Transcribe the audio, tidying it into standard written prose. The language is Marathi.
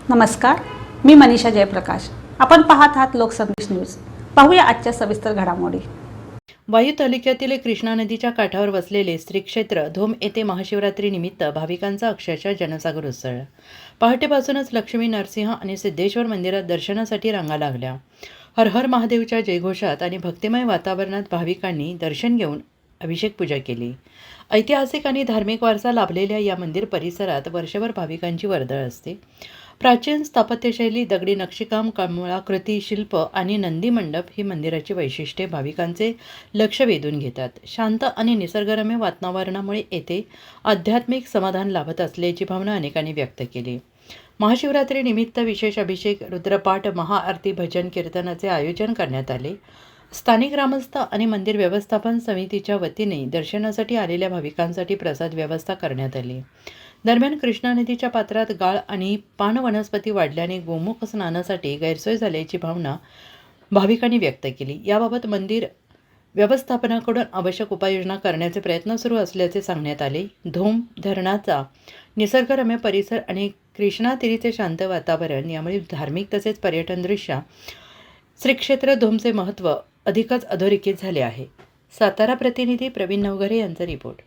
नमस्कार, मी मनीषा जयप्रकाश. आपण पाहत आहात लोकसंदेश न्यूज. पाहूया आजच्या सविस्तर घडामोडी. वायू तालुक्यातील कृष्णा नदीच्या काठावर वसलेले श्री क्षेत्र धोम येथे महाशिवरात्रीनिमित्त भाविकांचा अक्षरशः जनसागर उसळला. पहाटेपासूनच लक्ष्मी नरसिंह आणि सिद्धेश्वर मंदिरात दर्शनासाठी रांगा लागल्या. हर हर महादेवच्या जयघोषात आणि भक्तिमय वातावरणात भाविकांनी दर्शन घेऊन अभिषेक पूजा केली. ऐतिहासिक आणि धार्मिक वारसा लाभलेल्या या मंदिर परिसरात वर्षभर भाविकांची वर्दळ असते. प्राचीन स्थापत्यशैली, दगडी नक्षीकाम, कमळाकृती शिल्प आणि नंदी मंडप ही मंदिराची वैशिष्ट्ये भाविकांचे लक्ष वेधून घेतात. शांत आणि निसर्गरम्य वातावरणामुळे येथे आध्यात्मिक समाधान लाभत असल्याची भावना अनेकांनी व्यक्त केली. महाशिवरात्रीनिमित्त विशेष अभिषेक, रुद्रपाठ, महाआरती, भजन कीर्तनाचे आयोजन करण्यात आले. स्थानिक ग्रामस्थ आणि मंदिर व्यवस्थापन समितीच्या वतीने दर्शनासाठी आलेल्या भाविकांसाठी प्रसाद व्यवस्था करण्यात आली. दरम्यान कृष्णा नदीच्या पात्रात गाळ आणि पान वनस्पती वाढल्याने गोमुख स्नानासाठी गैरसोय झाल्याची भावना भाविकांनी व्यक्त केली. याबाबत मंदिर व्यवस्थापनाकडून आवश्यक उपाययोजना करण्याचे प्रयत्न सुरू असल्याचे सांगण्यात आले. धोम धरणाचा निसर्गरम्य परिसर आणि कृष्णातीरीचे शांत वातावरण यामुळे धार्मिक तसेच पर्यटनदृष्ट्या श्री क्षेत्र धोमचे महत्त्व अधिकच अधोरेखित झाले आहे. सातारा प्रतिनिधी प्रवीण नवघरे यांचा रिपोर्ट.